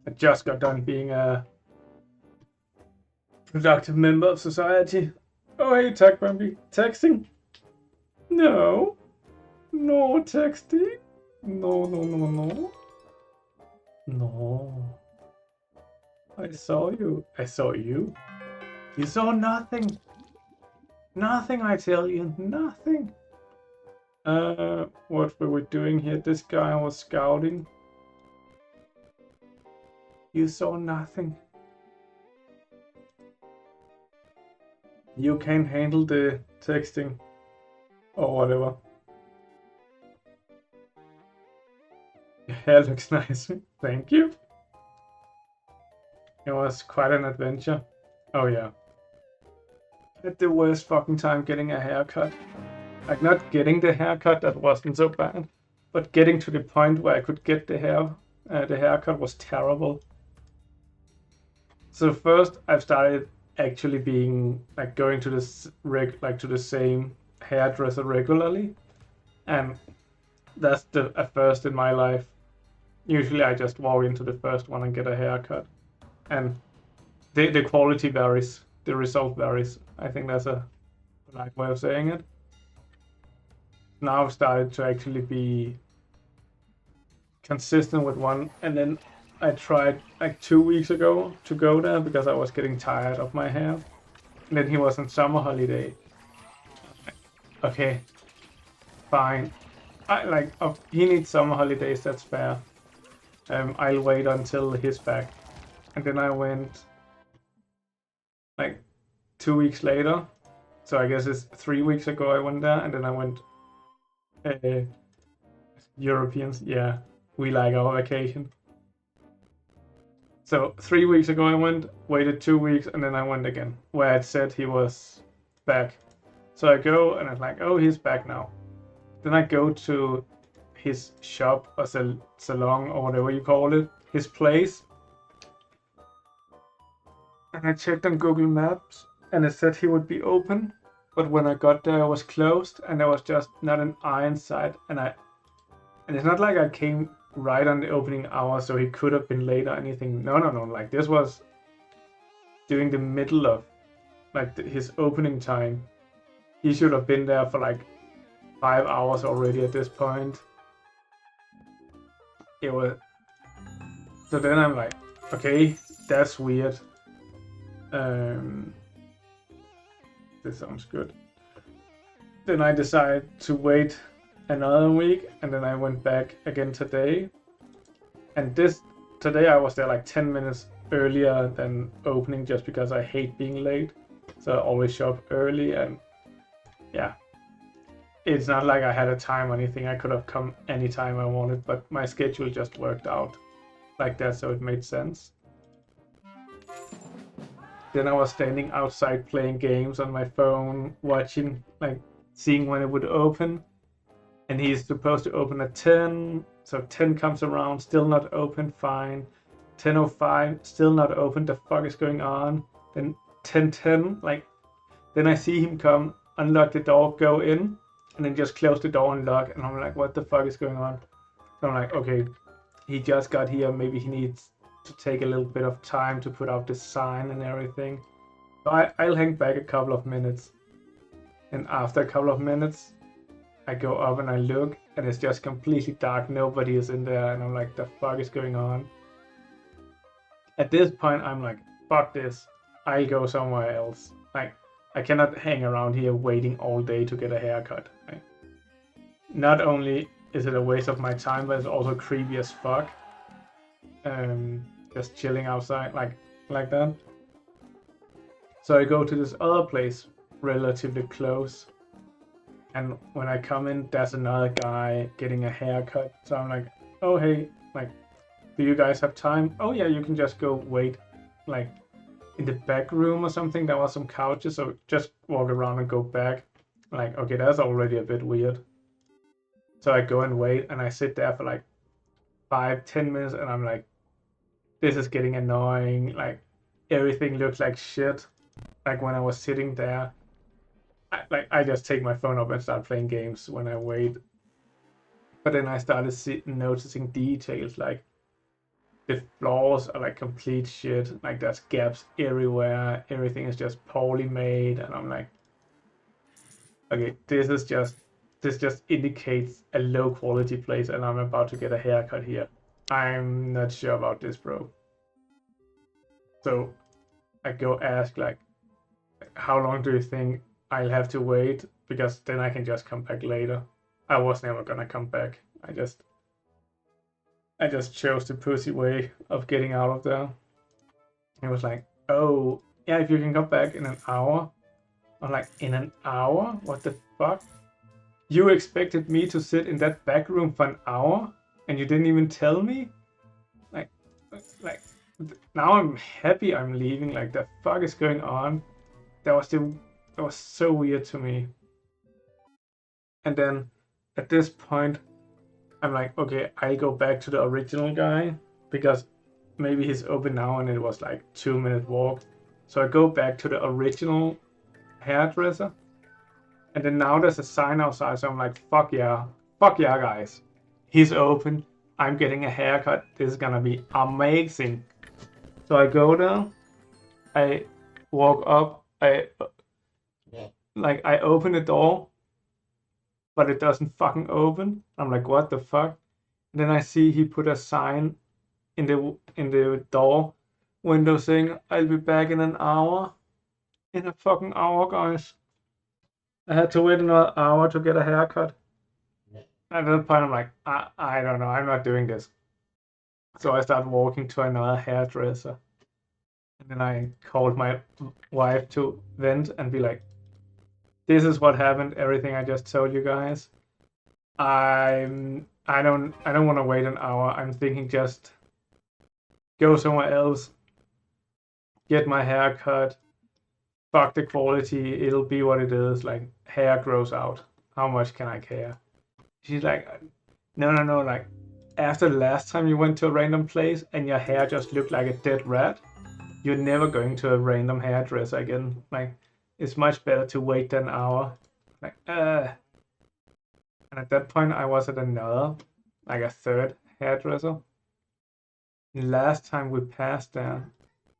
I just got done being a productive member of society. Oh, hey, Tech Bumpy. Texting? No. No texting. No, no, no, no. No. I saw you. I saw you. You saw nothing. Nothing, I tell you. Nothing. What were we doing here? This guy was scouting. You saw nothing. You can't handle the texting or whatever. Your hair looks nice. Thank you. It was quite an adventure. Oh yeah. I had the worst fucking time getting a haircut. Like, not getting the haircut, that wasn't so bad. But getting to the point where I could get the haircut was terrible. So first I've started actually being like going to this to the same hairdresser regularly, and that's a first in my life. Usually I just walk into the first one and get a haircut, and the quality varies, the result varies. I think that's a polite way of saying it. Now I've started to actually be consistent with one, and then I tried like 2 weeks ago to go there because I was getting tired of my hair. And then he was on summer holiday. Okay, fine. He needs summer holidays, that's fair. I'll wait until he's back. And then I went like 2 weeks later. So I guess it's 3 weeks ago I went there, and then I went Europeans, yeah, we like our vacation. So 3 weeks ago I went, waited 2 weeks, and then I went again, where it said he was back. So I go and I'm like, oh, he's back now. Then I go to his shop or salon or whatever you call it, his place. And I checked on Google Maps and it said he would be open. But when I got there, it was closed and there was just not an eye in sight. And it's not like I came right on the opening hour, so he could have been late or anything. No. Like, this was during the middle of like his opening time. He should have been there for like 5 hours already at this point. It was. So then I'm like, okay, that's weird. This sounds good. Then I decided to wait another week, and then I went back again today. And today I was there like 10 minutes earlier than opening, just because I hate being late. So I always shop early, and yeah. It's not like I had a time or anything. I could have come anytime I wanted, but my schedule just worked out like that, so it made sense. Then I was standing outside playing games on my phone, watching, like, seeing when it would open. And he's supposed to open at 10, so 10 comes around, still not open, fine. 10:05, still not open, the fuck is going on? Then 10:10, like, then I see him come, unlock the door, go in, and then just close the door and lock, and I'm like, what the fuck is going on? So I'm like, okay, he just got here, maybe he needs to take a little bit of time to put out the sign and everything. So I'll hang back a couple of minutes. And after a couple of minutes, I go up and I look, and it's just completely dark, nobody is in there, and I'm like, the fuck is going on? At this point, I'm like, fuck this, I'll go somewhere else. Like, I cannot hang around here waiting all day to get a haircut. Right? Not only is it a waste of my time, but it's also creepy as fuck. Just chilling outside like that. So I go to this other place relatively close, and when I come in, there's another guy getting a haircut. So I'm like, oh hey, like, do you guys have time? Oh yeah, you can just go wait, like, in the back room or something. There was some couches, so just walk around and go back. Like, okay, that's already a bit weird. So I go and wait, and I sit there for like 5-10 minutes, and I'm like, this is getting annoying. Like, everything looks like shit. Like, when I was sitting there, I just take my phone up and start playing games when I wait. But then I started noticing details, like the floors are like complete shit. Like there's gaps everywhere. Everything is just poorly made, and I'm like, okay, this just indicates a low quality place, and I'm about to get a haircut here. I'm not sure about this, bro. So I go ask like, how long do you think I'll have to wait? Because then I can just come back later. I was never gonna come back. I just chose the pussy way of getting out of there. It was like, oh yeah, if you can come back in an hour. I'm like, in an hour? What the fuck? You expected me to sit in that back room for an hour, and you didn't even tell me? Like, like now I'm happy I'm leaving. Like, the fuck is going on? That was so weird to me. And then at this point, I'm like, okay, I go back to the original guy because maybe he's open now and it was like 2-minute walk. So I go back to the original hairdresser, and then now there's a sign outside. So I'm like, fuck yeah, guys, he's open. I'm getting a haircut. This is gonna be amazing. So I go there. I walk up. I open the door, but it doesn't fucking open. I'm like, what the fuck? And then I see he put a sign in the door window saying, I'll be back in an hour. In a fucking hour, guys. I had to wait another hour to get a haircut. At that point, I'm like, I don't know. I'm not doing this. So I start walking to another hairdresser. And then I called my wife to vent and be like, this is what happened. Everything I just told you guys. I don't want to wait an hour. I'm thinking just go somewhere else. Get my hair cut. Fuck the quality. It'll be what it is. Like, hair grows out. How much can I care? She's like, no. Like, after the last time you went to a random place and your hair just looked like a dead rat, you're never going to a random hairdresser again. Like, it's much better to wait an hour. Like, And at that point, I was at another, like a third hairdresser. Last time we passed there,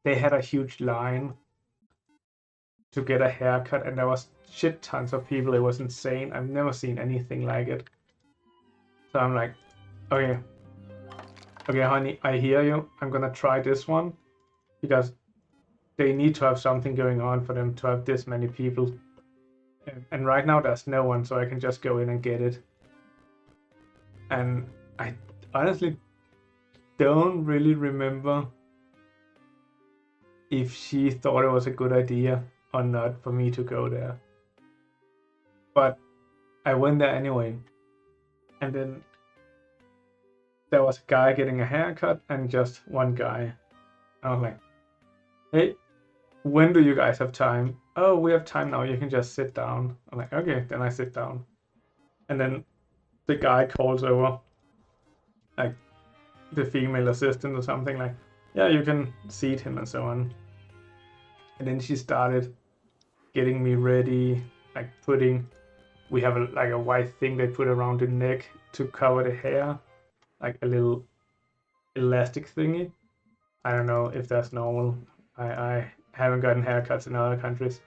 they had a huge line to get a haircut, and there was shit tons of people. It was insane. I've never seen anything like it. So I'm like, okay, honey, I hear you. I'm gonna try this one because they need to have something going on for them to have this many people. And right now there's no one, so I can just go in and get it. And I honestly don't really remember if she thought it was a good idea or not for me to go there. But I went there anyway. And then there was a guy getting a haircut and just one guy. I was like, hey, when do you guys have time? Oh, we have time now. You can just sit down. I'm like, okay, then I sit down. And then the guy calls over, like, the female assistant or something, like, yeah, you can seat him and so on. And then she started getting me ready, like we have a white thing they put around the neck to cover the hair, like a little elastic thingy. I don't know if that's normal. I haven't gotten haircuts in other countries.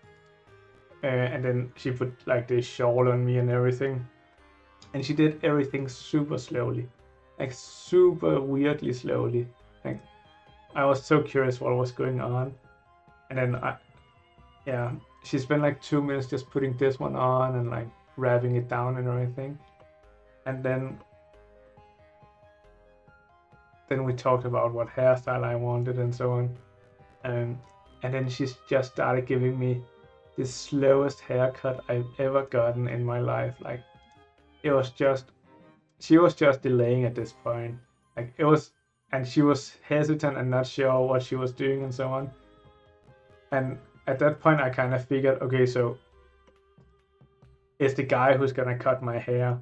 And then she put like this shawl on me and everything. And she did everything super slowly, like super weirdly slowly. Like, I was so curious what was going on. And then she spent like 2 minutes just putting this one on and like wrapping it down and everything. And then we talked about what hairstyle I wanted and so on. And then she just started giving me the slowest haircut I've ever gotten in my life. Like, she was just delaying at this point. Like, and she was hesitant and not sure what she was doing and so on. And at that point, I kind of figured, okay, so it's the guy who's gonna cut my hair,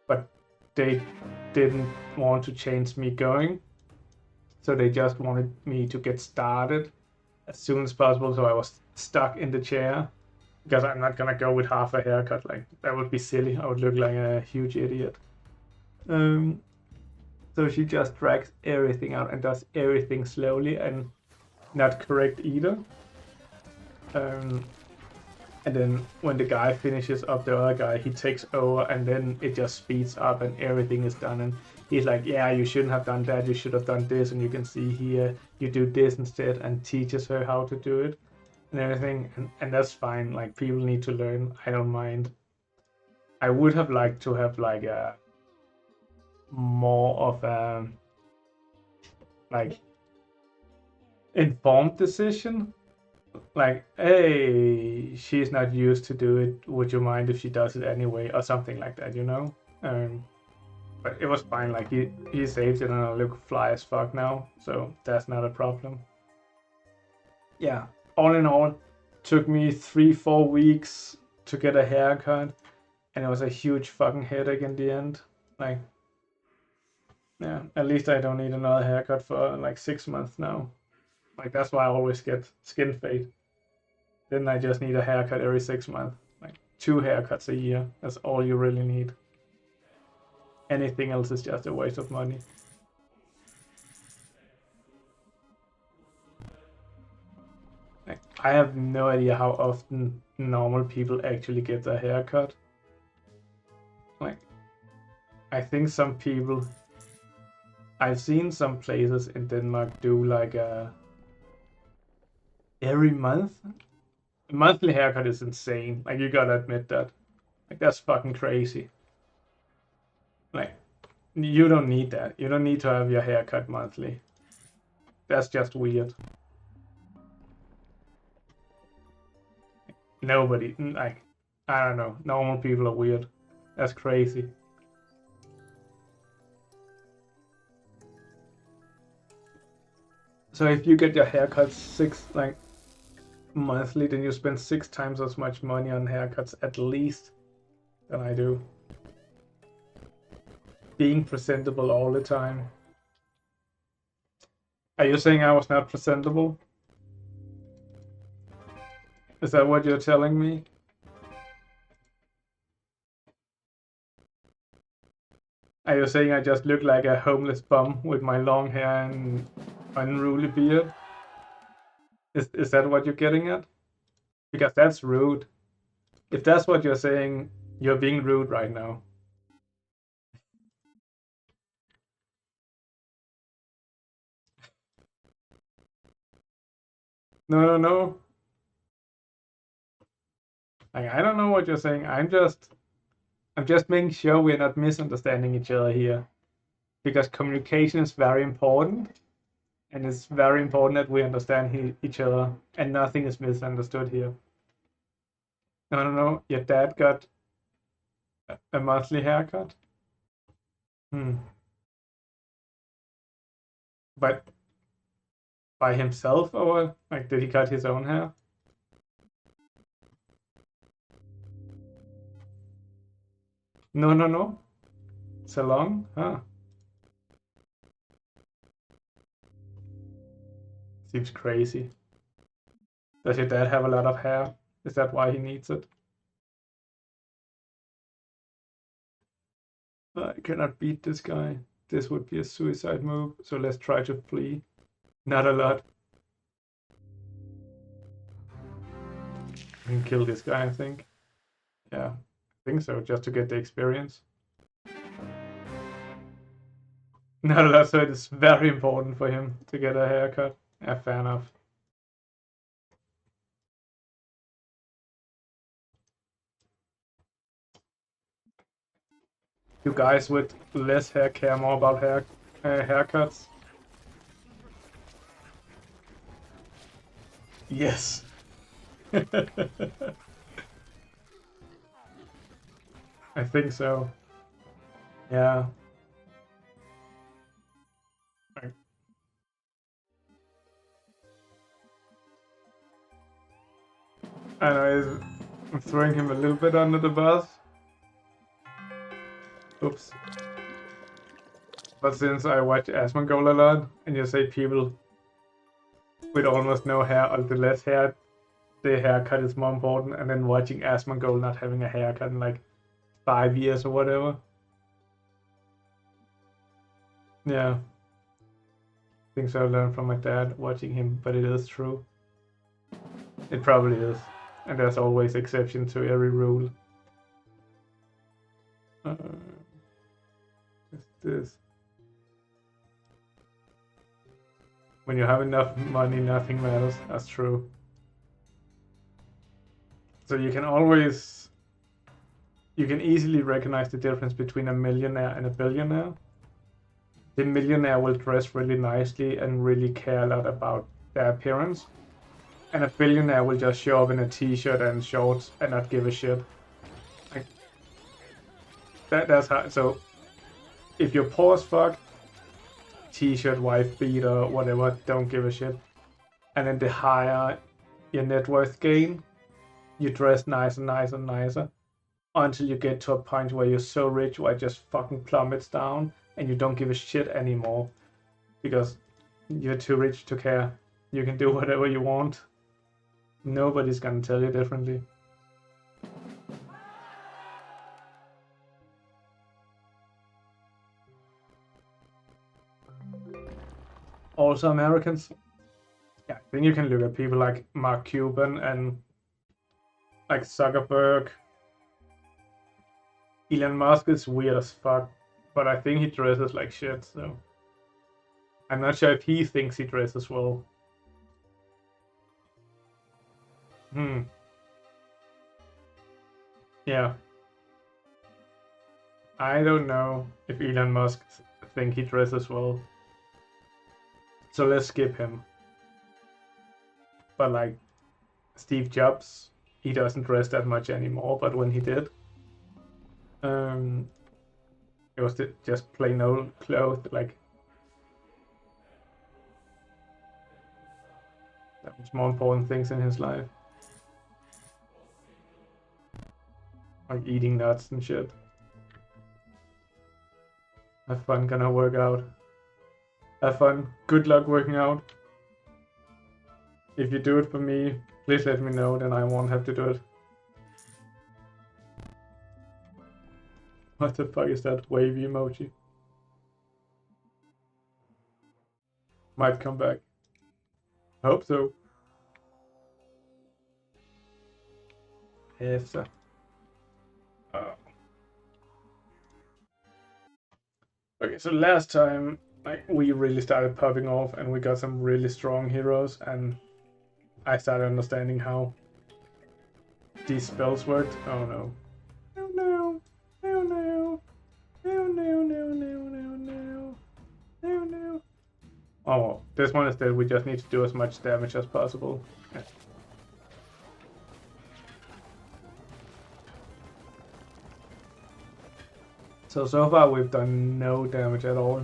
but they didn't want to change me going, so they just wanted me to get started as soon as possible. So I was stuck in the chair because I'm not gonna go with half a haircut. Like, that would be silly. I would look like a huge idiot. So So she just drags everything out and does everything slowly and not correct either. And then when the guy finishes up the other guy, he takes over, and then it just speeds up and everything is done. And he's like, yeah, you shouldn't have done that, you should have done this, and you can see here, you do this instead, and teaches her how to do it and everything. And that's fine, like, people need to learn, I don't mind. I would have liked to have like a more of a like informed decision, like, hey, she's not used to do it, would you mind if she does it anyway, or something like that, you know. But it was fine, like he saved it and I look fly as fuck now, so that's not a problem. Yeah, all in all, took me 3-4 weeks to get a haircut, and it was a huge fucking headache in the end. Like, yeah, at least I don't need another haircut for like 6 months now. Like, that's why I always get skin fade. Then I just need a haircut every 6 months. Like 2 haircuts a year. That's all you really need. Anything else is just a waste of money. Like, I have no idea how often normal people actually get their haircut. Like, I think some people... I've seen some places in Denmark do like a... every month? A monthly haircut is insane. Like, you gotta admit that. Like, that's fucking crazy. Like, you don't need that. You don't need to have your hair cut monthly. That's just weird. Nobody, like, I don't know. Normal people are weird. That's crazy. So if you get your haircut monthly, then you spend 6 times as much money on haircuts at least than I do. Being presentable all the time. Are you saying I was not presentable? Is that what you're telling me? Are you saying I just look like a homeless bum with my long hair and unruly beard? Is that what you're getting at? Because that's rude. If that's what you're saying, you're being rude right now. No. Like, I don't know what you're saying. I'm just making sure we're not misunderstanding each other here. Because communication is very important. And it's very important that we understand each other. And nothing is misunderstood here. No. Your dad got a monthly haircut? But by himself, or like, did he cut his own hair? No. Salon? Huh. Seems crazy. Does your dad have a lot of hair? Is that why he needs it? I cannot beat this guy. This would be a suicide move, so let's try to flee. Not a lot. I can kill this guy, I think. Yeah, I think so, just to get the experience. Not a lot, so it is very important for him to get a haircut. Yeah, fair enough. You guys with less hair care more about haircuts? Yes. I think so. Yeah. I know, I'm throwing him a little bit under the bus. Oops. But since I watch Asmongold a lot, and you say people with almost no hair or the less hair, the haircut is more important, and then watching Asmongold not having a haircut in like 5 years or whatever. Yeah. Things I learned from my dad watching him, but it is true. It probably is. And there's always exception to every rule. This. When you have enough money, nothing matters. That's true. So you can easily recognize the difference between a millionaire and a billionaire. The millionaire will dress really nicely and really care a lot about their appearance. And a billionaire will just show up in a t-shirt and shorts and not give a shit. Like, that's how. So if you're poor as fuck, t-shirt, wife beater, whatever, don't give a shit. And then the higher your net worth gain, you dress nicer, nicer, nicer, until you get to a point where you're so rich where it just fucking plummets down and you don't give a shit anymore because you're too rich to care. You can do whatever you want. Nobody's gonna tell you differently. Also Americans. Yeah, then you can look at people like Mark Cuban and like Zuckerberg. Elon Musk is weird as fuck, but I think he dresses like shit, so I'm not sure if he thinks he dresses well. Yeah. I don't know if Elon Musk think he dresses well. So let's skip him. But like Steve Jobs, he doesn't dress that much anymore, but when he did, it was just plain old clothes, like that was more important things in his life. Like eating nuts and shit. Have fun, gonna work out. Have fun. Good luck working out. If you do it for me, please let me know, then I won't have to do it. What the fuck is that wavy emoji? Might come back. Hope so. Yes, sir. Okay, so last time we really started popping off and we got some really strong heroes and I started understanding how these spells worked. Oh no. Oh no. Oh no. Oh no, no, no, no, no. Oh no. Oh, this one is that we just need to do as much damage as possible. Yeah. So far we've done no damage at all.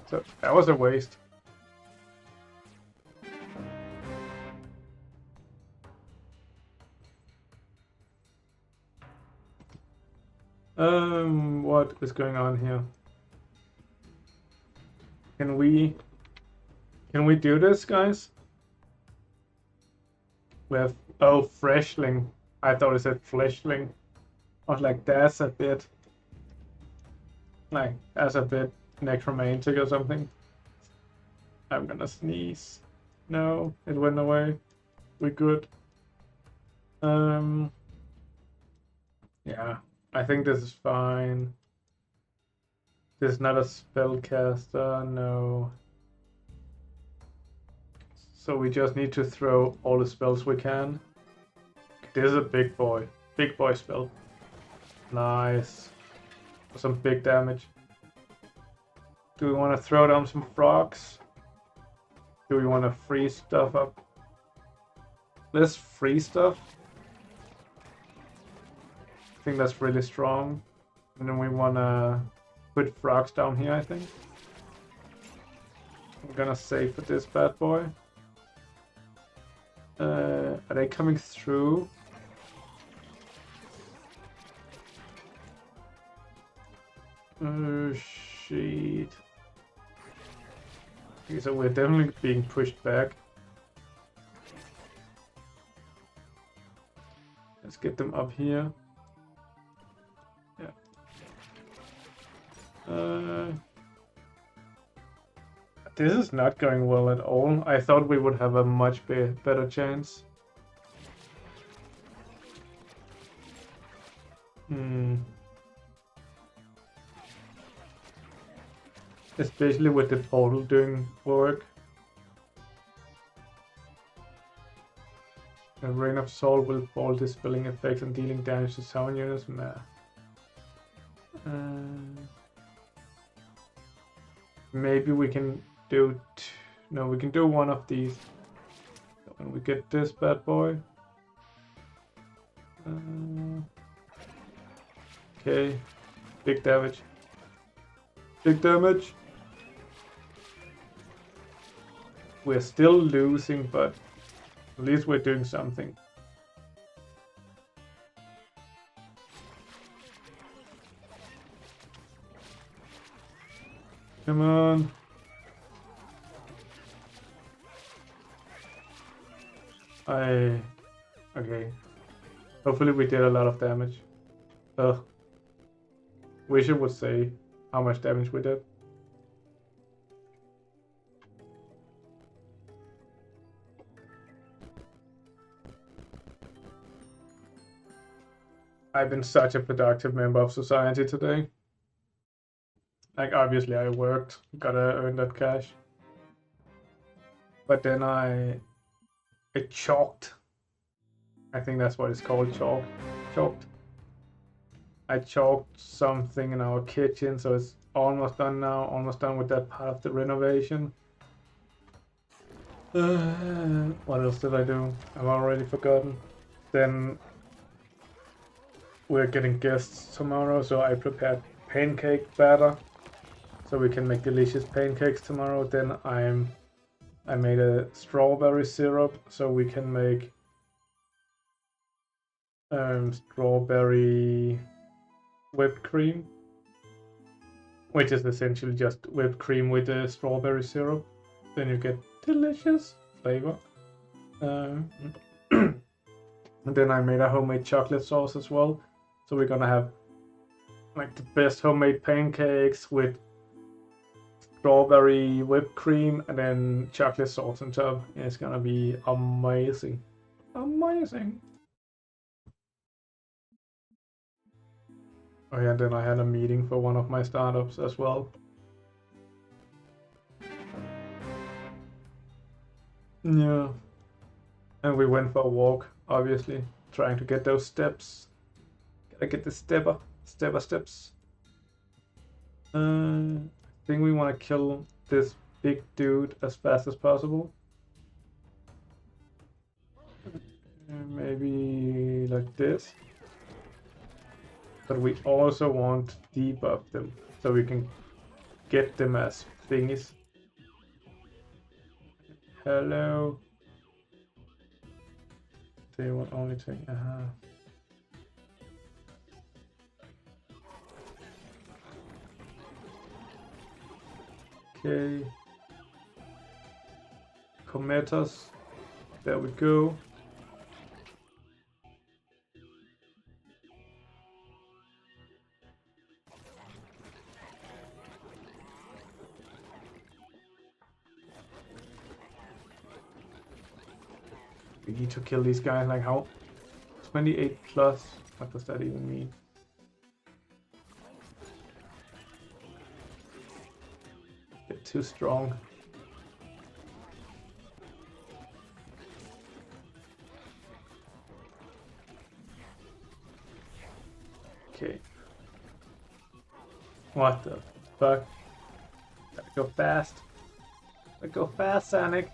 So that was a waste. What is going on here? Can we do this, guys? We have freshling. I thought it said fleshling. I was like, that's a bit necromantic or something. I'm gonna sneeze. No, it went away. We're good. Yeah, I think this is fine. This is not a spellcaster, no. So we just need to throw all the spells we can. This is a big boy spell. Nice. Some big damage. Do we want to throw down some frogs? Do we want to freeze stuff up? Let's freeze stuff. I think that's really strong. And then we want to put frogs down here, I think. I'm gonna save for this bad boy. Are they coming through? Oh shit. Okay, so we're definitely being pushed back. Let's get them up here. Yeah. This is not going well at all. I thought we would have a much better chance. Especially with the portal doing work. A rain of salt will fall, dispelling effects and dealing damage to summon units. Maybe we can do... No, we can do one of these. When we get this bad boy. Okay. Big damage. Big damage. We're still losing, but at least we're doing something. Come on. Okay. Hopefully we did a lot of damage. Ugh. Wish it would say how much damage we did. I've been such a productive member of society today. Like, obviously I worked, gotta earn that cash. But then I chalked. I think that's what it's called, chalked. I chalked something in our kitchen, so it's almost done now, almost done with that part of the renovation. What else did I do? I've already forgotten. Then we're getting guests tomorrow, so I prepared pancake batter so we can make delicious pancakes tomorrow. Then I made a strawberry syrup so we can make strawberry whipped cream, which is essentially just whipped cream with the strawberry syrup. Then you get delicious flavor. And then I made a homemade chocolate sauce as well. So we're gonna have like the best homemade pancakes with strawberry whipped cream and then chocolate sauce on top. And it's gonna be amazing. Amazing. Oh yeah, then I had a meeting for one of my startups as well. Yeah. And we went for a walk, obviously, trying to get those steps. Gotta get the stepper steps. I think we want to kill this big dude as fast as possible. Maybe like this. But we also want to debuff them so we can get them as thingies. Hello. They will only take. Okay. Cometas. There we go. We need to kill these guys. Like how? 28 plus. What does that even mean? They're too strong. Okay. What the fuck? Gotta go fast. Gotta go fast, Sonic.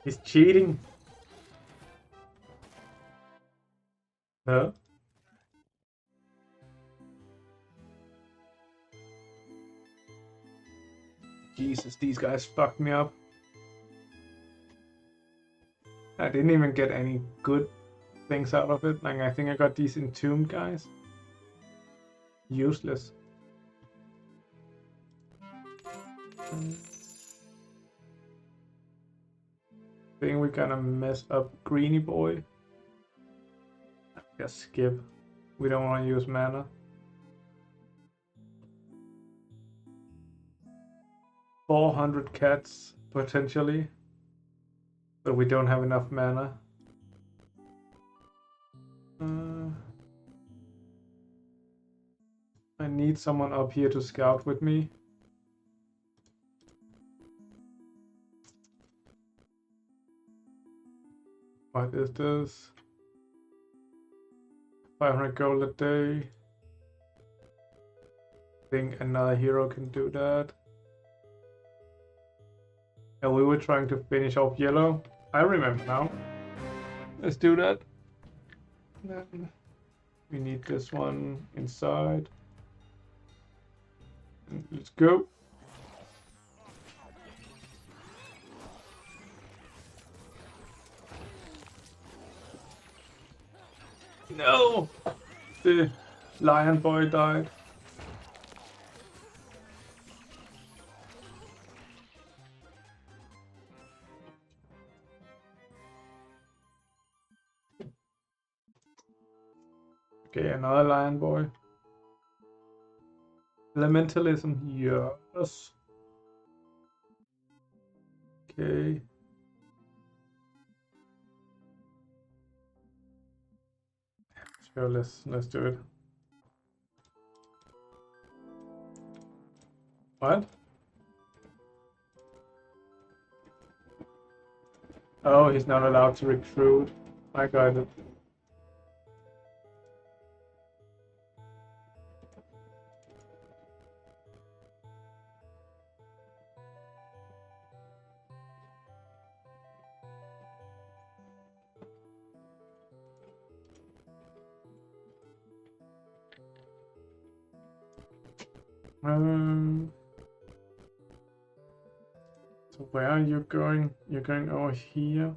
He's cheating. Huh? Jesus, these guys fucked me up. I didn't even get any good things out of it. Like, I think I got these entombed guys. Useless. I think we're gonna mess up Greeny Boy. Just skip. We don't want to use mana. 400 cats, potentially. But we don't have enough mana. I need someone up here to scout with me. What is this? 500 gold a day. I think another hero can do that. And we were trying to finish off yellow. I remember now. Let's do that. Then we need this one inside. And let's go. No! The lion boy died. Okay, another lion boy. Elementalism, yes. Okay. Sure, let's do it. What? Oh, he's not allowed to recruit. I got it. So where are you going? You're going over here.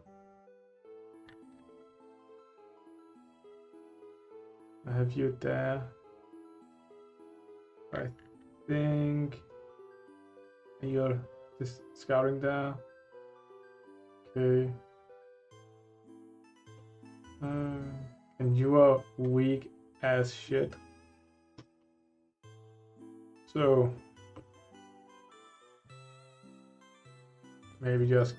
I have you there. I think you're just scouting there. Okay. And you are weak as shit. So maybe just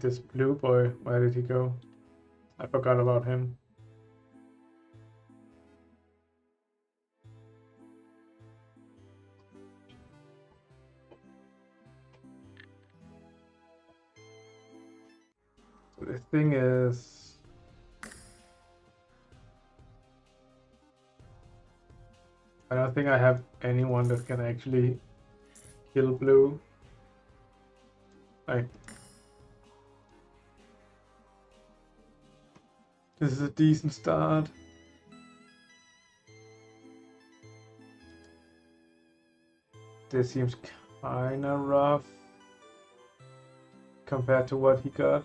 this blue boy, where did he go? I forgot about him. So the thing is, I don't think I have anyone that can actually kill blue. Like, this is a decent start. This seems kinda rough compared to what he got.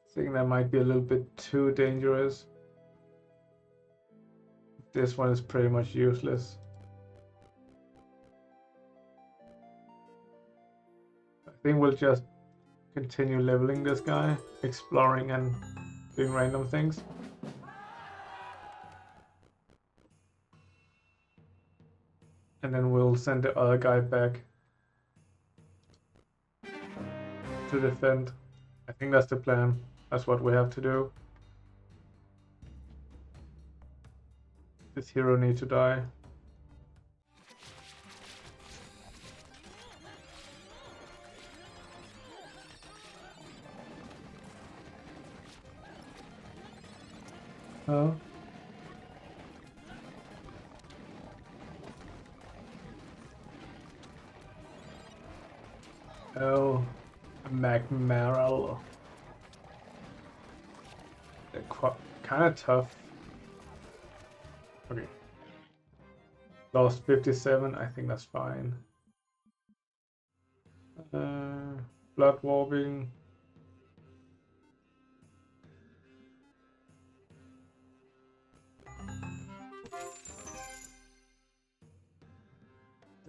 I think that might be a little bit too dangerous. This one is pretty much useless. I think we'll just continue leveling this guy, exploring and doing random things. And then we'll send the other guy back to defend. I think that's the plan. That's what we have to do. This hero needs to die. Oh. Oh, Magmaral. They're kind of tough. Okay. Lost 57, I think that's fine. Blood warping.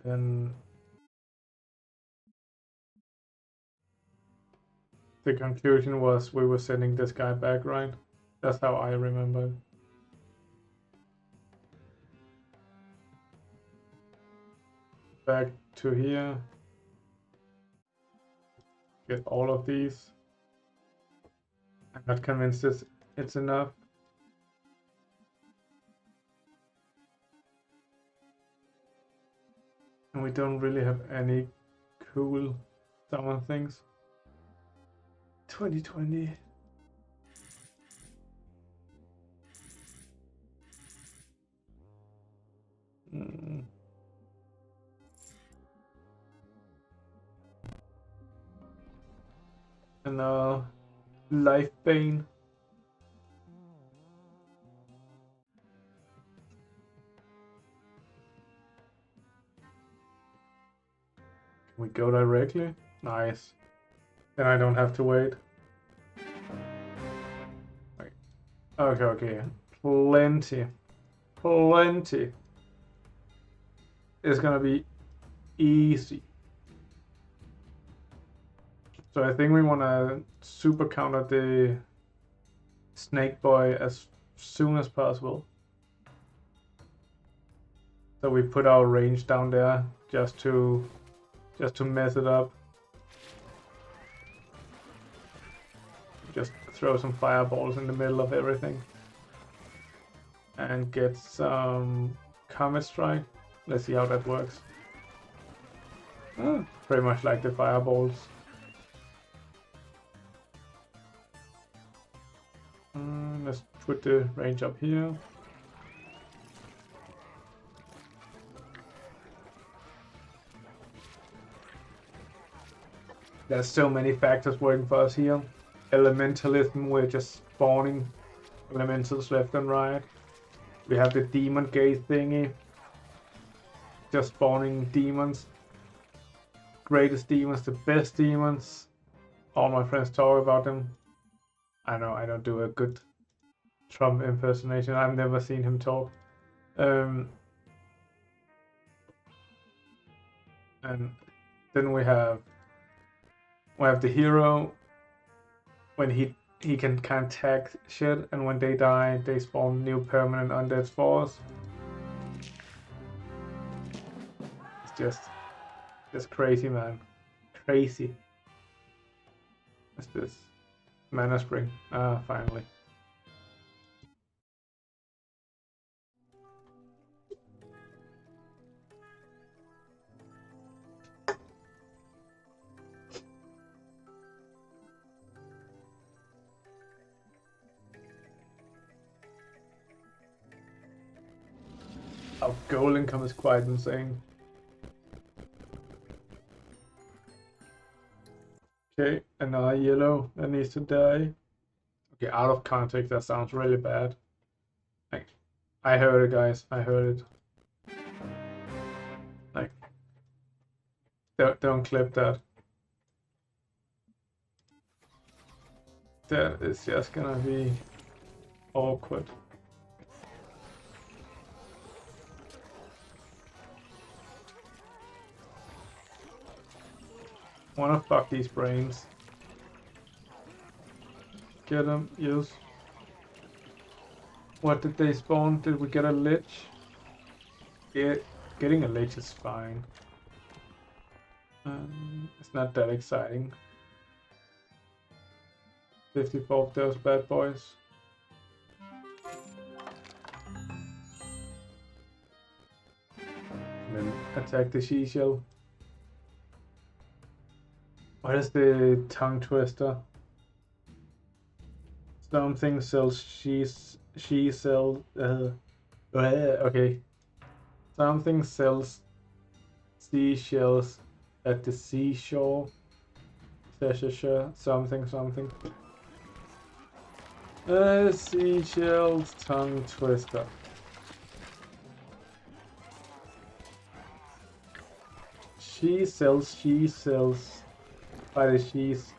Then the conclusion was we were sending this guy back, right? That's how I remember it. Back to here. Get all of these. I'm not convinced it's enough. And we don't really have any cool summon things. 2020. And Life Bane. Can we go directly? Nice. Then I don't have to wait. Okay. Plenty. It's gonna be easy. So I think we wanna super counter the Snake Boy as soon as possible. So we put our range down there just to mess it up. Just throw some fireballs in the middle of everything. And get some Comet Strike. Let's see how that works. Pretty much like the fireballs. Let's put the range up here. There's so many factors working for us here. Elementalism, we're just spawning elementals left and right. We have the demon gate thingy. Just spawning demons. Greatest demons, the best demons. All my friends talk about them. I know I don't do a good Trump impersonation. I've never seen him talk. And then we have the hero. When he can tag shit, and when they die, they spawn new permanent undead spores. It's just crazy, man. Crazy. What's this? Mana Spring. Finally. Our goal income is quite insane. Okay, another yellow that needs to die. Okay, out of context, that sounds really bad. Like, I heard it, guys. I heard it. Like, don't clip that. That is just gonna be awkward. Wanna fuck these brains. Get them, use. What did they spawn? Did we get a lich? Yeah, getting a lich is fine. It's not that exciting. 54 of those bad boys. And then attack the she-shell. What is the tongue twister? Something sells she sells okay. Something sells seashells at the seashore. Something. Seashells tongue twister. She sells by the she's.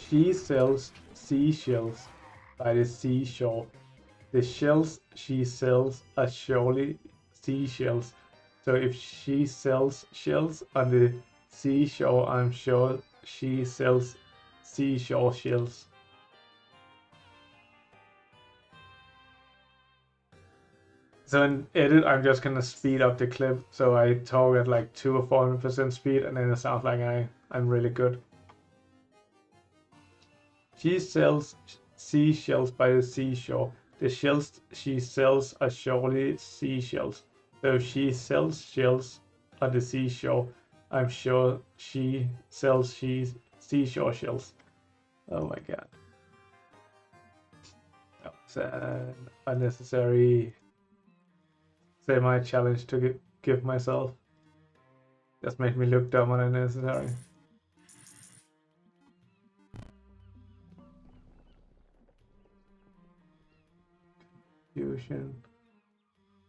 She sells seashells by the seashore. The shells she sells are surely seashells. So if she sells shells on the seashore, I'm sure she sells seashore shells. So in edit, I'm just gonna speed up the clip so I talk at like 2 or 400% speed, and then it sounds like I'm really good. She sells seashells by the seashore. The shells she sells are surely seashells. So if she sells shells on the seashore, I'm sure she sells seashore shells. Oh my god. That was an unnecessary semi-challenge to give myself. Just made me look dumb and unnecessary.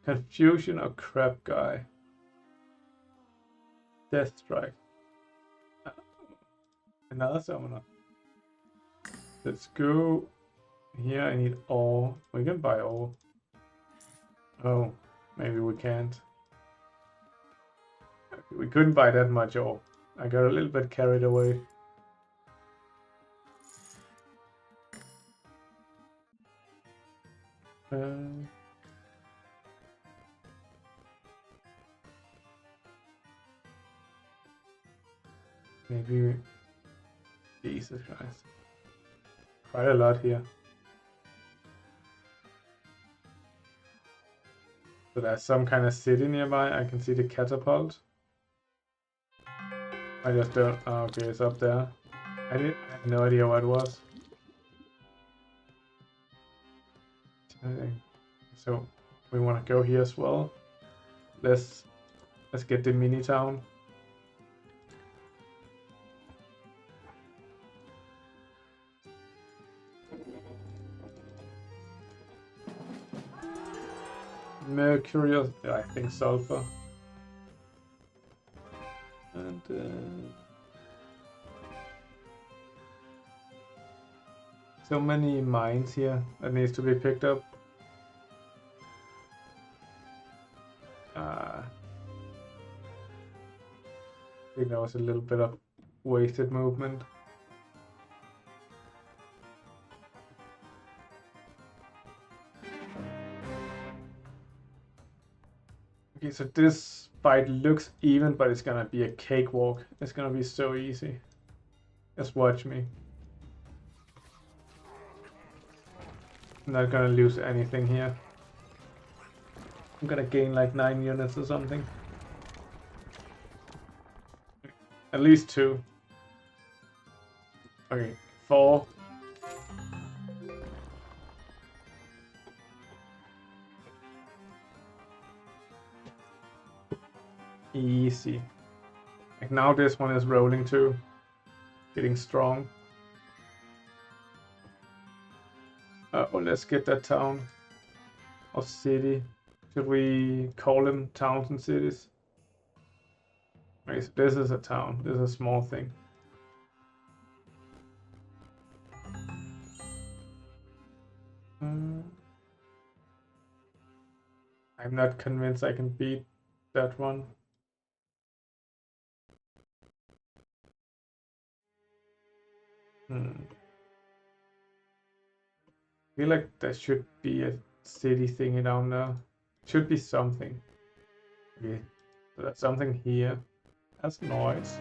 Confusion or crap guy. Death strike. Another summoner. Let's go. Here I need ore. We can buy ore. Oh, maybe we can't. We couldn't buy that much ore. I got a little bit carried away. Maybe. Jesus Christ. Quite a lot here. So there's some kind of city nearby. I can see the catapult. I just don't. Oh, okay, it's up there. I had no idea what it was. So we want to go here as well. Let's get the mini town. Mercury, I think sulfur. And so many mines here that needs to be picked up. I think that was a little bit of wasted movement. Okay, so this fight looks even, but it's gonna be a cakewalk. It's gonna be so easy. Just watch me. I'm not gonna lose anything here. I'm gonna gain like 9 units or something. At least 2. Okay, 4. Easy. Like now this one is rolling too. Getting strong. Oh, let's get that town or city. Should we call them towns and cities? Okay, so this is a town. This is a small thing. I'm not convinced I can beat that one. I feel like there should be a city thingy down there. Should be something. Okay, so that's something here. That's noise.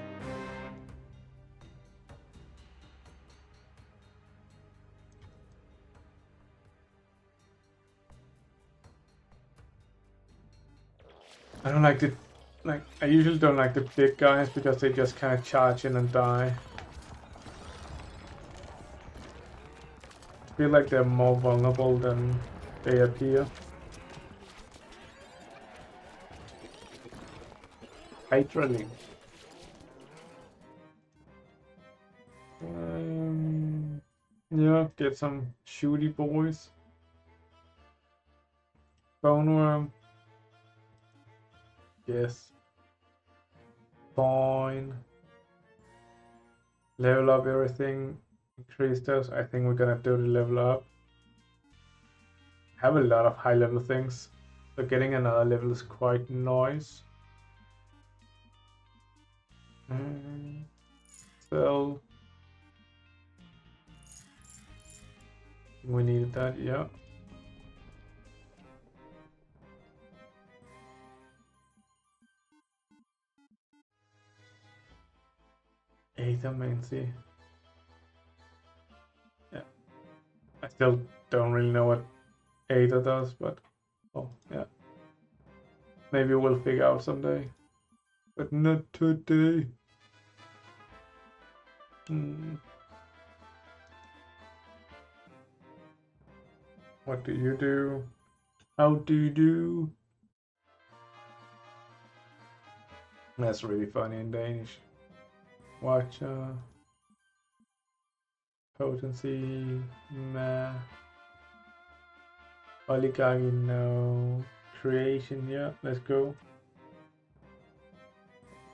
I don't like I usually don't like the big guys because they just kind of charge in and die. I feel like they're more vulnerable than they appear. Hydralink. Yeah, get some shooty boys. Bone worm. Yes. Fine. Level up everything. increase those. I think we're gonna do the level up. Have a lot of high level things, so getting another level is quite nice. So we needed that, yeah. Adamantly. Yeah. I still don't really know what Ada does, but oh yeah. Maybe we'll figure out someday. But not today. What do you do? How do you do? That's really funny in Danish. Watch potency, nah. Oligarchy, no. Creation, yeah, let's go.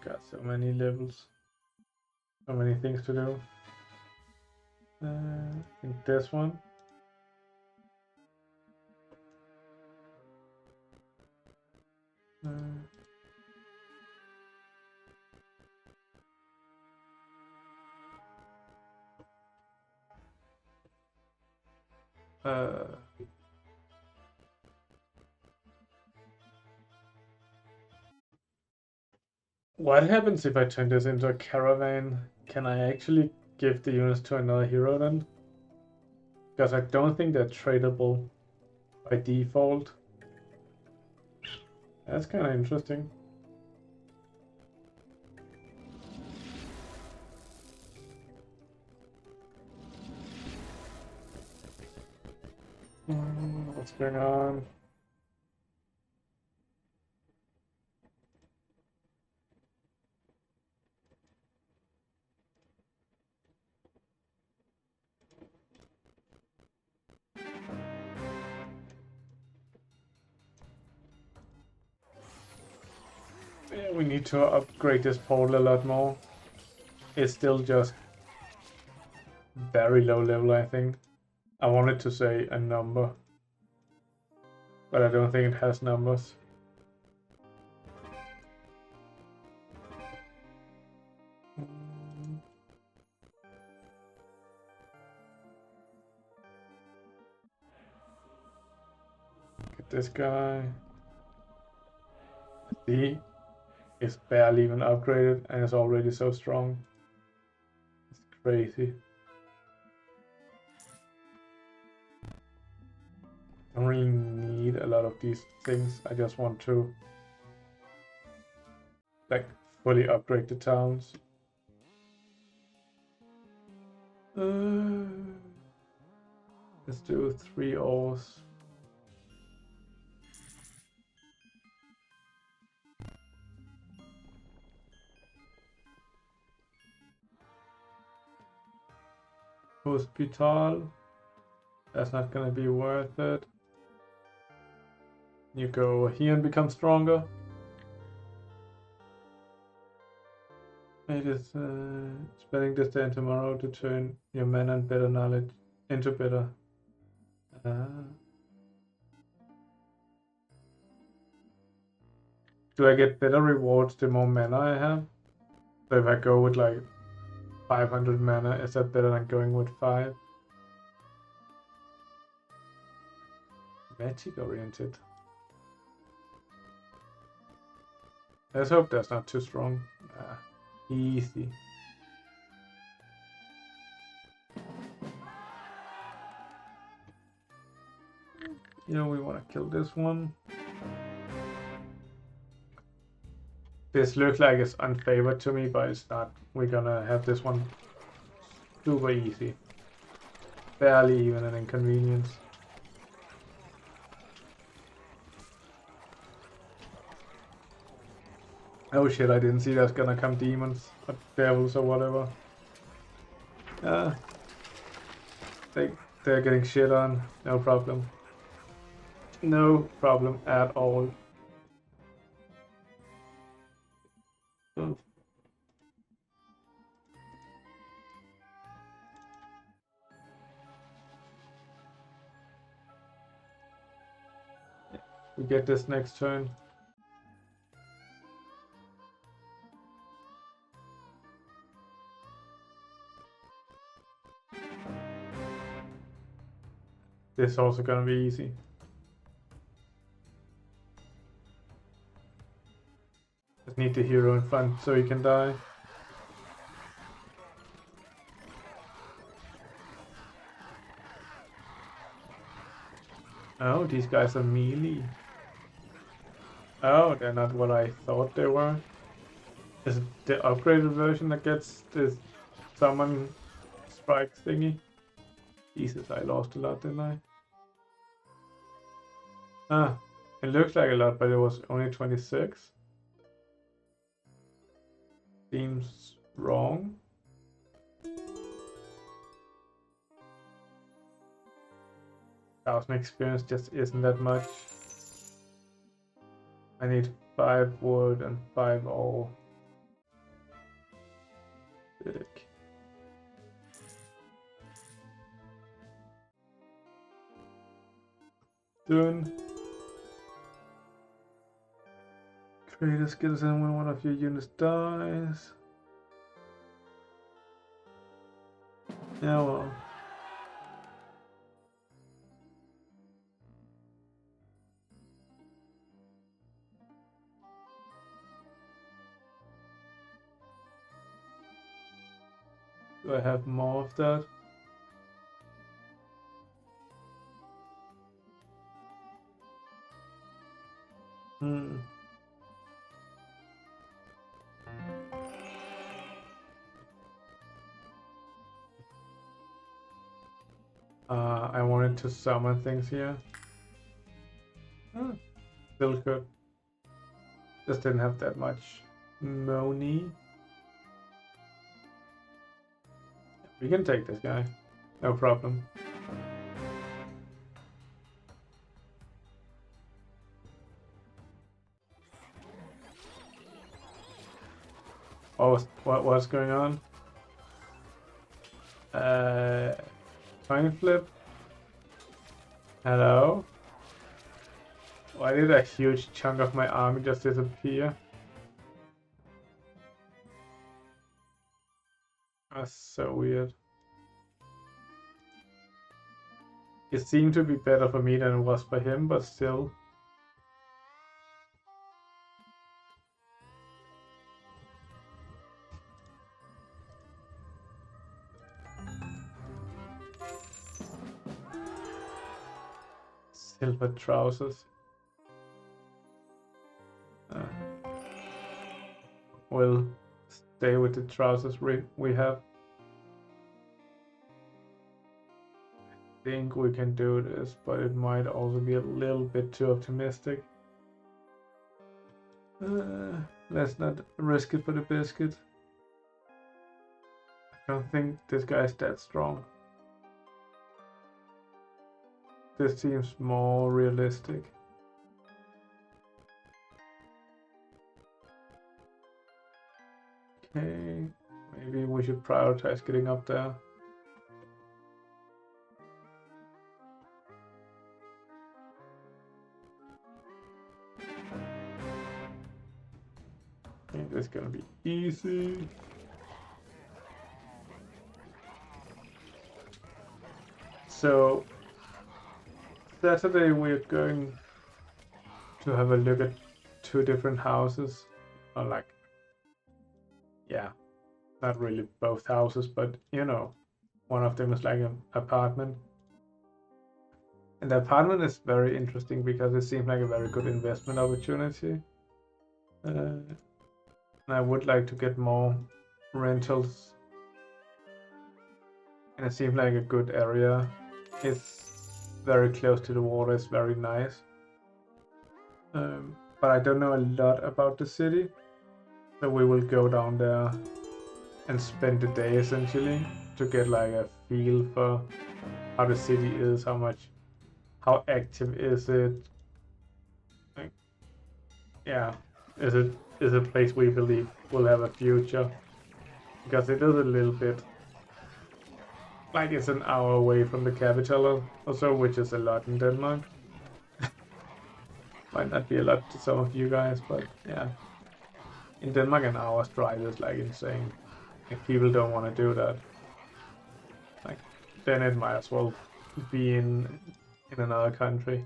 Got so many levels. So many things to do. I think this one. What happens if I turn this into a caravan? Can I actually give the units to another hero then? Because I don't think they're tradable by default. That's kind of interesting. What's going on? Yeah, we need to upgrade this portal a lot more. It's still just very low level, I think. I wanted to say a number, but I don't think it has numbers. Get this guy. See, it's barely even upgraded and it's already so strong. It's crazy. I don't really need a lot of these things. I just want to like fully upgrade the towns. Let's do 3 ores. Hospital. That's not gonna be worth it. You go here and become stronger. It is spending this day and tomorrow to turn your mana and better knowledge into better. Do I get better rewards the more mana I have? So if I go with like 500 mana, is that better than going with 5? Magic oriented. Let's hope that's not too strong. Easy. You know, we want to kill this one. This looks like it's unfavored to me, but it's not. We're gonna have this one super easy. Barely even an inconvenience. Oh shit, I didn't see there's gonna come demons or devils or whatever. They're getting shit on. No problem. No problem at all. we get this next turn. This is also gonna be easy. Just need the hero in front so he can die. Oh, these guys are melee. Oh, they're not what I thought they were. Is it the upgraded version that gets this summon strike thingy? Jesus, I lost a lot, didn't I? Ah, it looks like a lot, but it was only 26. Seems wrong. 1,000 experience just isn't that much. I need 5 wood and 5 all. Sick. Done. Create a skill set when one of your units dies. Yeah, well. Do I have more of that? I wanted to summon things here. Still good. Just didn't have that much money. We can take this guy. No problem. Oh, what's going on? Coin flip. Hello? Why did a huge chunk of my army just disappear? That's so weird. It seemed to be better for me than it was for him, but still. Silver trousers. We'll stay with the trousers we have. I think we can do this, but it might also be a little bit too optimistic. Let's not risk it for the biscuit. I don't think this guy's that strong. This seems more realistic. Okay, maybe we should prioritize getting up there. I think this is gonna be easy. So Saturday we're going to have a look at 2 different houses, or like, yeah, not really both houses, but you know, one of them is like an apartment. And the apartment is very interesting because it seems like a very good investment opportunity. And I would like to get more rentals. And it seems like a good area. It's very close to the water, it's very nice. But I don't know a lot about the city. So we will go down there and spend the day essentially to get like a feel for how the city is, how active is it? Like, yeah, is it a place we believe will have a future? Because it is a little bit like it's an hour away from the capital or so, which is a lot in Denmark. might not be a lot to some of you guys, but yeah. In Denmark, an hour's drive is like insane. If people don't want to do that, like, then it might as well be in another country.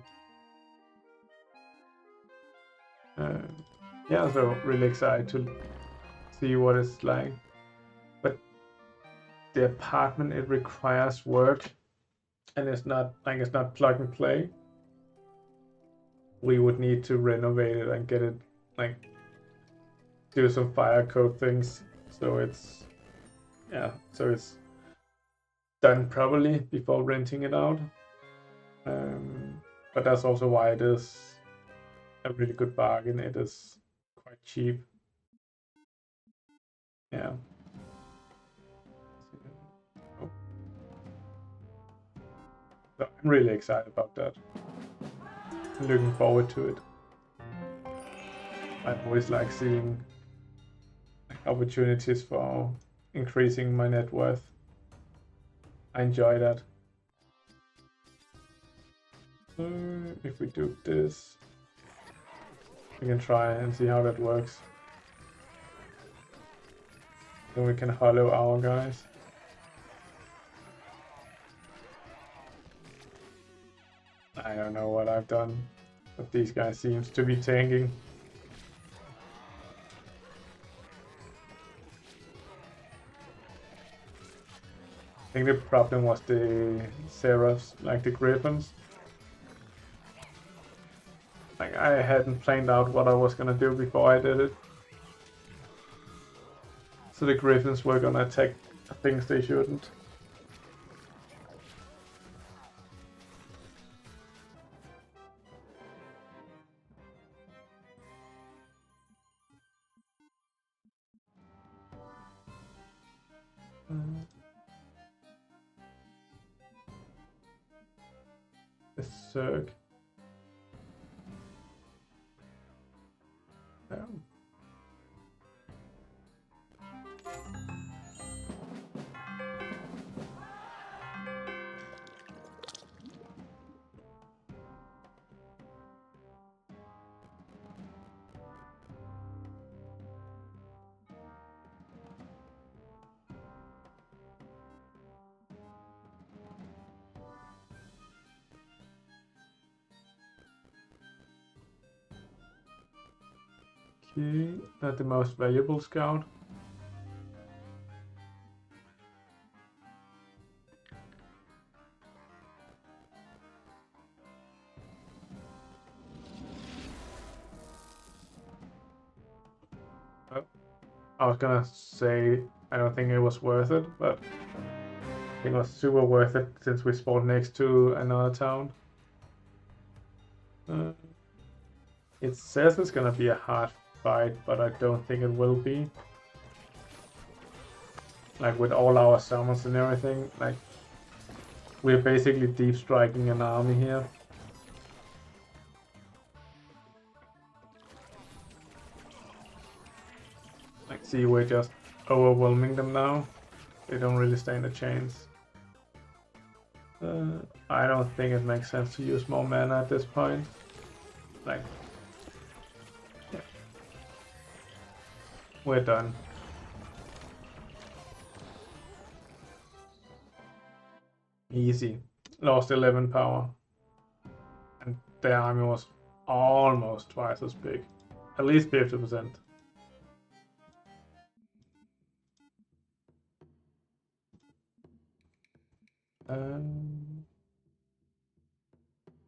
Yeah, so really excited to see what it's like. But the apartment, it requires work, and it's not plug and play. We would need to renovate it and get it, like, do some fire code things, so it's done properly before renting it out. But that's also why it is a really good bargain. It is quite cheap. Yeah. So I'm really excited about that. I'm looking forward to it. I always like seeing opportunities for increasing my net worth. I enjoy that. If we do this, we can try and see how that works. Then we can hollow our guys. I don't know what I've done, but these guys seems to be tanking. I think the problem was the Seraphs, like the Griffins. Like, I hadn't planned out what I was gonna do before I did it. So the Griffins were gonna attack things they shouldn't. The Zerg. Okay, not the most valuable scout. I was gonna say I don't think it was worth it, but I think it was super worth it since we spawned next to another town. It says it's gonna be a hard fight, but I don't think it will be. Like, with all our summons and everything, like, we're basically deep striking an army here. Like, see, we're just overwhelming them now. They don't really stand a chance. I don't think it makes sense to use more mana at this point. Like, yeah. We're done. Easy. Lost 11 power. And the army was almost twice as big. At least 50%.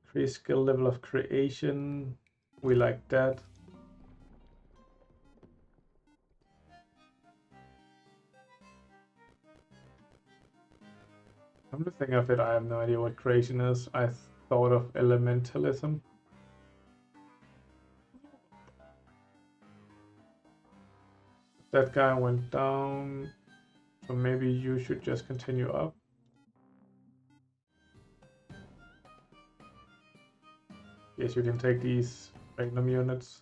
Increase skill level of creation. We like that. Come to think of it, I have no idea what creation is. I thought of elementalism. That guy went down, so maybe you should just continue up. Yes, you can take these random units.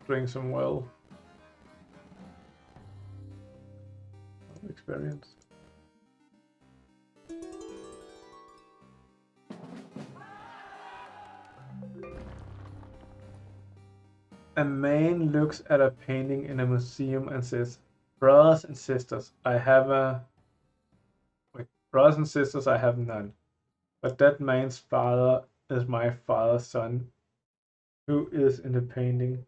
Bring some well experience. A man looks at a painting in a museum and says, "Brothers and sisters, I have a..." Wait, brothers and sisters, I have none. But that man's father is my father's son, who is in the painting.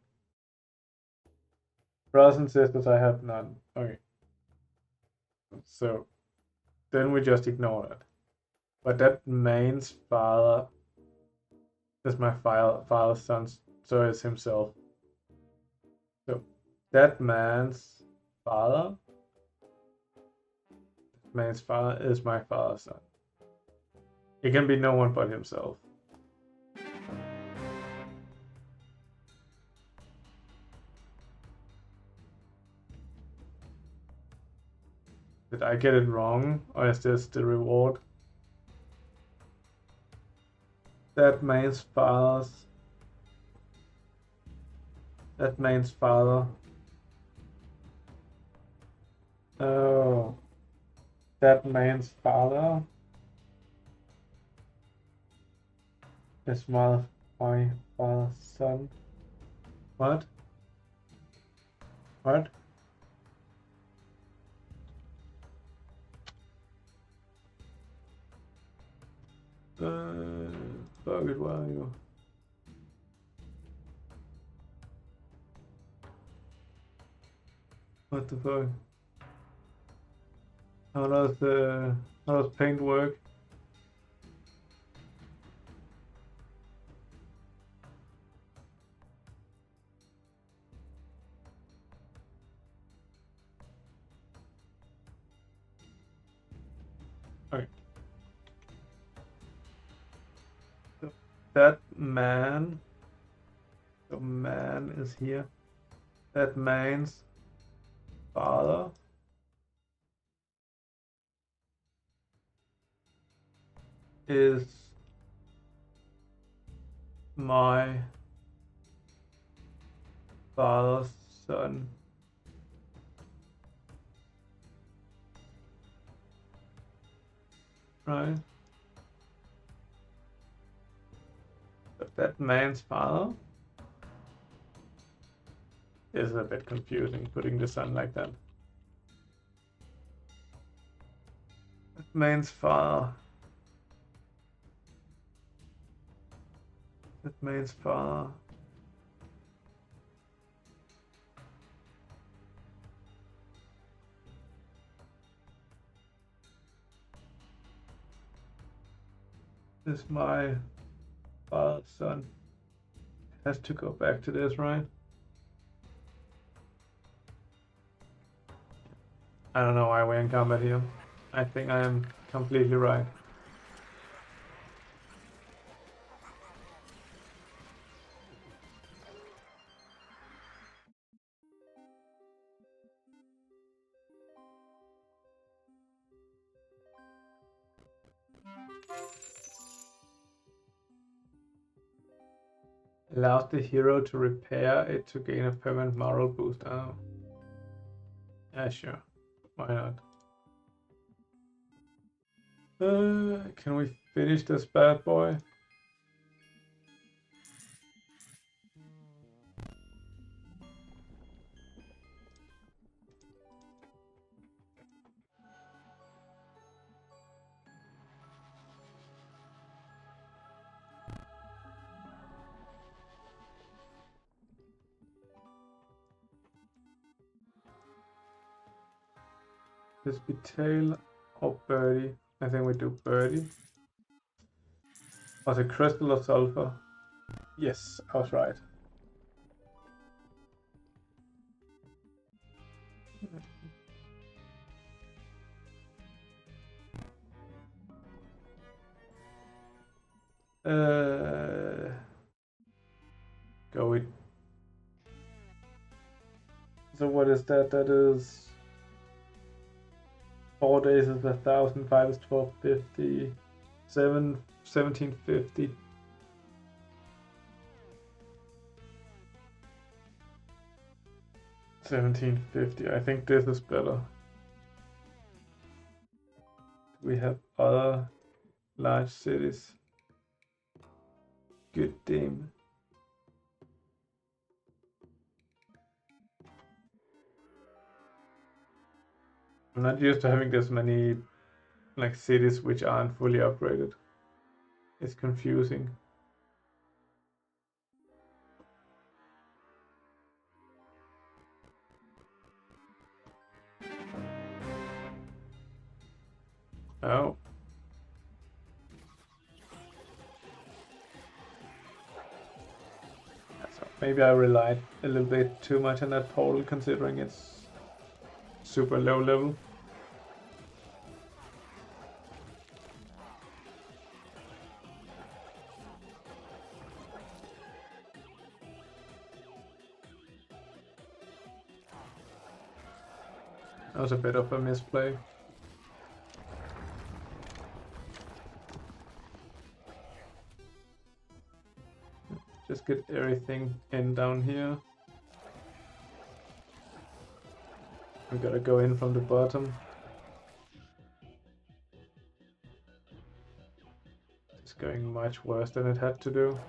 Brothers and sisters, I have none. Okay. So then we just ignore that. But that man's father is my father's son, so it's himself. So that father man's father is my father's son. It can be no one but himself. Did I get it wrong, or is this the reward? That man's father. Oh, that man's father is my father's son. What? What? Fuck it, where are you? What the fuck? How does paint work? Okay. So that man, the man is here. That man's father is my father's son. Right? But that man's father is a bit confusing, putting the son like that. That man's father. That man's father. Is my father's son. Has to go back to this, right? I don't know why we're in combat here. I think I am completely right. Allows the hero to repair it to gain a permanent moral boost. Oh. Yeah, sure. Why not? Can we finish this bad boy? This be tail or birdie? I think we do birdie. Was it crystal or sulfur? Yes, I was right. Go with. So what is that? That is 4 days is 1,000, 5 is 1250, 1750. $1750. I think this is better. We have other large cities. Good damn. I'm not used to having this many like cities which aren't fully upgraded. It's confusing. Oh. So maybe I relied a little bit too much on that portal considering it's super low level. That was a bit of a misplay. Just get everything in down here. We gotta go in from the bottom. It's going much worse than it had to do.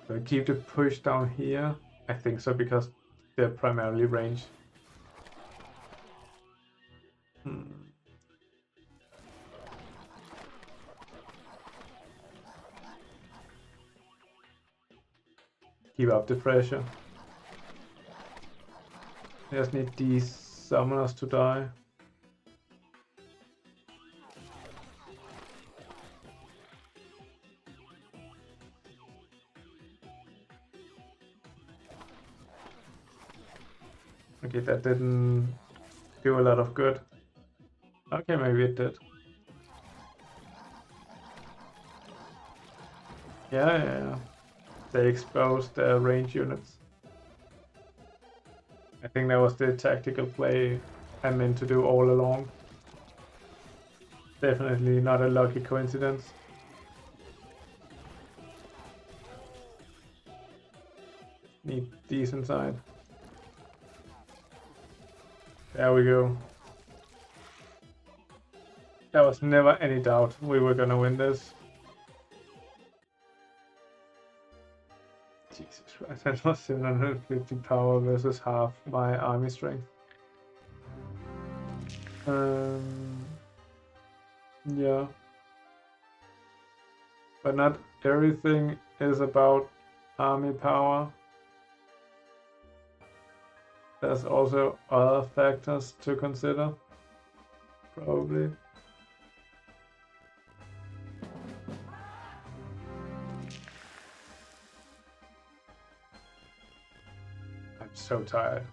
So keep the push down here. I think so because they're primarily range. Keep up the pressure. I just need these summoners to die. Okay, that didn't do a lot of good. Okay, maybe it did. Yeah. They exposed their range units. I think that was the tactical play I meant to do all along. Definitely not a lucky coincidence. Need these inside. There we go. There was never any doubt we were gonna win this. Jesus Christ, that was 750 power versus half my army strength. Yeah. But not everything is about army power. There's also other factors to consider, probably. I'm so tired.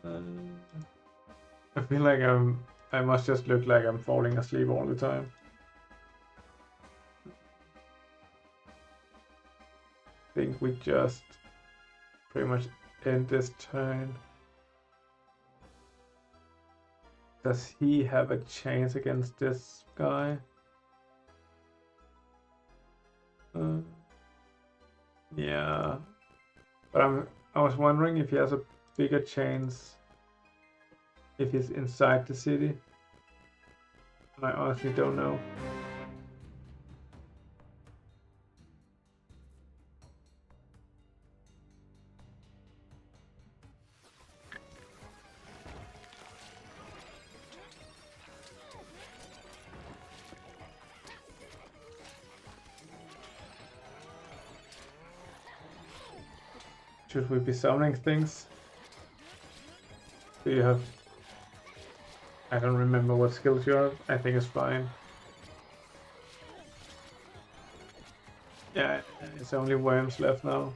I feel like I must just look like I'm falling asleep all the time. I think we just pretty much end this turn. Does he have a chance against this guy? Yeah, but I was wondering if he has a bigger chance if he's inside the city. I honestly don't know. Should we be summoning things? Do you have... I don't remember what skills you have. I think it's fine. Yeah, it's only worms left now.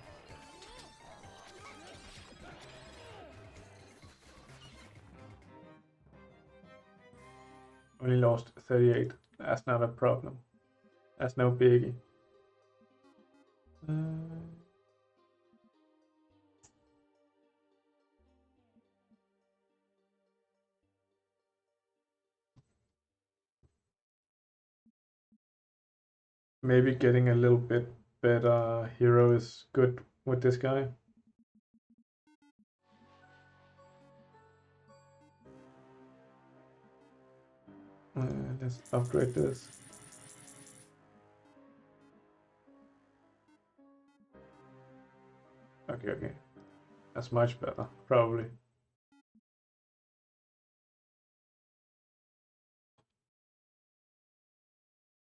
Only lost 38. That's not a problem. That's no biggie. Maybe getting a little bit better hero is good with this guy. Let's upgrade this. Okay. That's much better, probably.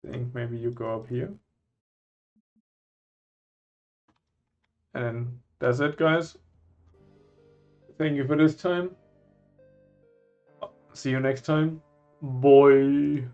I think maybe you go up here. And that's it, guys. Thank you for this time. See you next time. Bye.